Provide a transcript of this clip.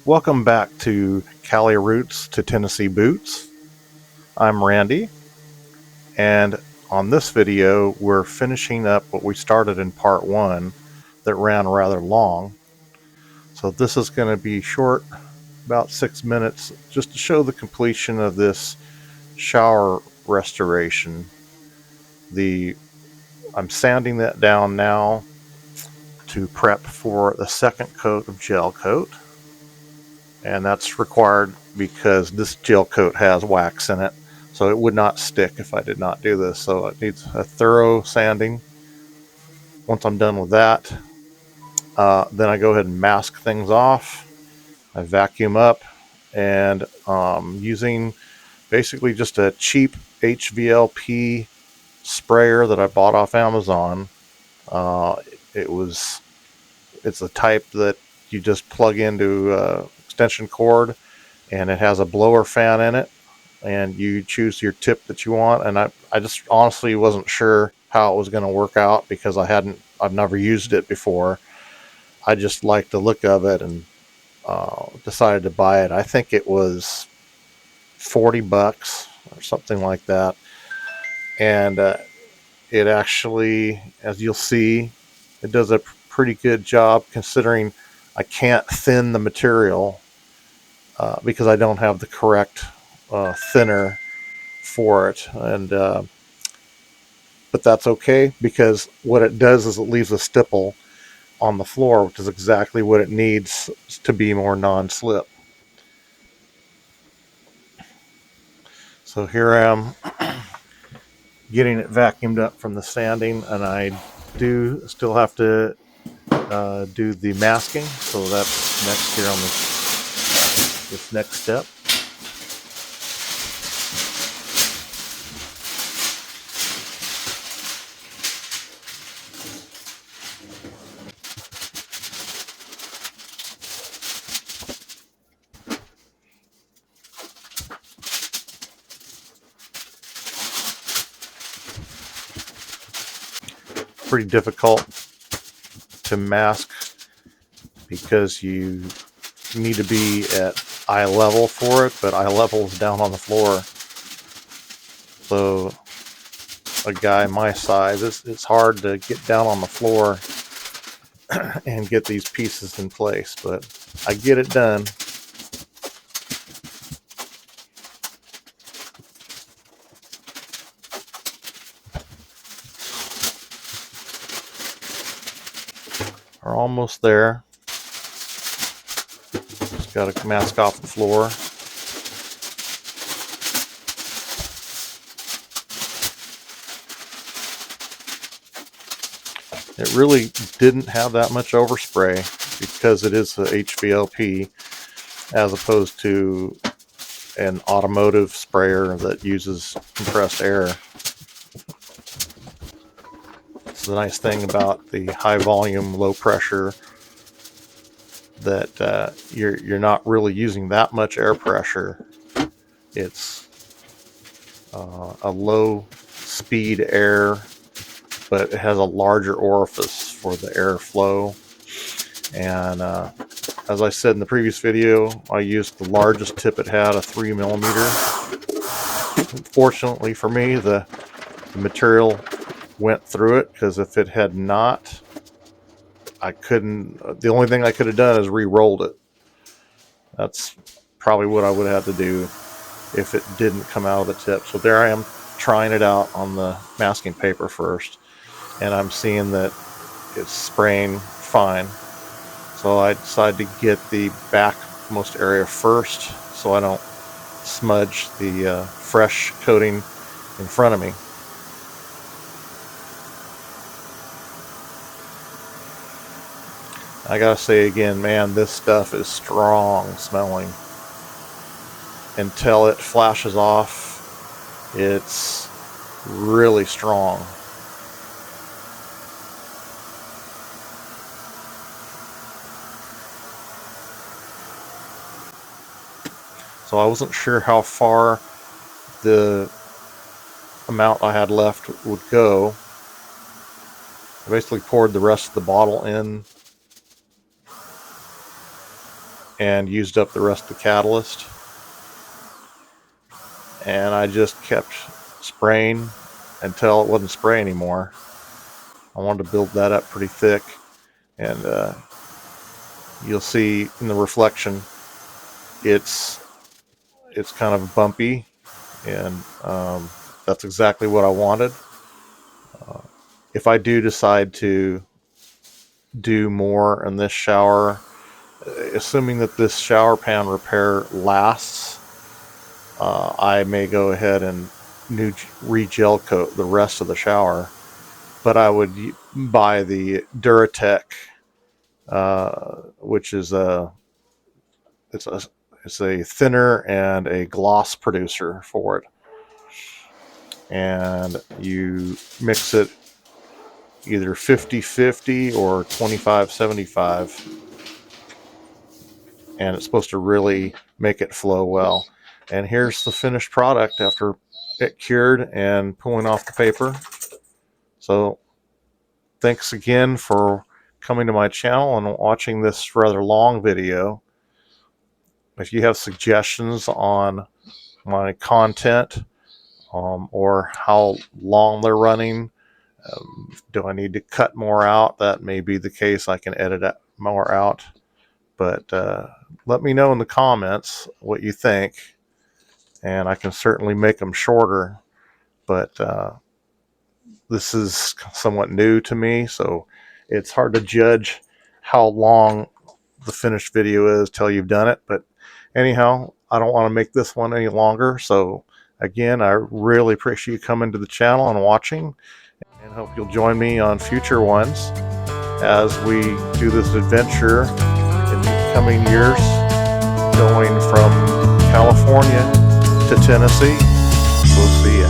Welcome back to Cali Roots to Tennessee Boots. I'm Randy, and on this video we're finishing up what we started in part 1 that ran rather long. So this is going to be short, about 6 minutes, just to show the completion of this shower restoration. I'm sanding that down now to prep for the second coat of gel coat. And that's required because this gel coat has wax in it, so it would not stick if I did not do this. So it needs a thorough sanding. Once I'm done with that, then I go ahead and mask things off. I vacuum up, and using basically just a cheap HVLP sprayer that I bought off Amazon. It's a type that you just plug into extension cord, and it has a blower fan in it, and you choose your tip that you want. And I just honestly wasn't sure how it was going to work out because I've never used it before. I just liked the look of it and decided to buy it. I think it was $40 or something like that. And it actually, as you'll see, it does a pretty good job considering I can't thin the material because I don't have the correct thinner for it. And but that's okay, because what it does is it leaves a stipple on the floor, which is exactly what it needs to be more non-slip. So here I am getting it vacuumed up from the sanding, and I do still have to do the masking, so that's next here on this next step. Pretty difficult to mask because you need to be at eye level for it, but eye level is down on the floor. So a guy my size, it's hard to get down on the floor and get these pieces in place, but I get it done. We're almost there. Just got to mask off the floor. It really didn't have that much overspray because it is a HVLP as opposed to an automotive sprayer that uses compressed air. It's the nice thing about the high volume, low pressure, that you're not really using that much air pressure. It's a low speed air, but it has a larger orifice for the airflow. And as I said in the previous video, I used the largest tip it had, a 3mm. Fortunately for me, the material went through it, because if it had not, I couldn't. The only thing I could have done is re-rolled it. That's probably what I would have had to do if it didn't come out of the tip. So there I am trying it out on the masking paper first, and I'm seeing that it's spraying fine. So I decided to get the backmost area first so I don't smudge the fresh coating in front of me. I gotta say again, man, this stuff is strong smelling. Until it flashes off, it's really strong. So I wasn't sure how far the amount I had left would go. I basically poured the rest of the bottle in and used up the rest of the catalyst. And I just kept spraying until it wouldn't spray anymore. I wanted to build that up pretty thick, and you'll see in the reflection it's kind of bumpy, and that's exactly what I wanted. If I do decide to do more in this shower, assuming that this shower pan repair lasts, I may go ahead and re-gel coat the rest of the shower. But I would buy the Duratec, which is it's a thinner and a gloss producer for it, and you mix it either 50-50 or 25-75, and it's supposed to really make it flow well. And here's the finished product after it cured and pulling off the paper. So thanks again for coming to my channel and watching this rather long video. If you have suggestions on my content, or how long they're running, do I need to cut more out? That may be the case. I can edit more out. But let me know in the comments what you think, and I can certainly make them shorter. But this is somewhat new to me, so it's hard to judge how long the finished video is till you've done it. But anyhow, I don't want to make this one any longer. So again, I really appreciate you coming to the channel and watching, and hope you'll join me on future ones as we do this adventure in the coming years, going from California to Tennessee. We'll see you.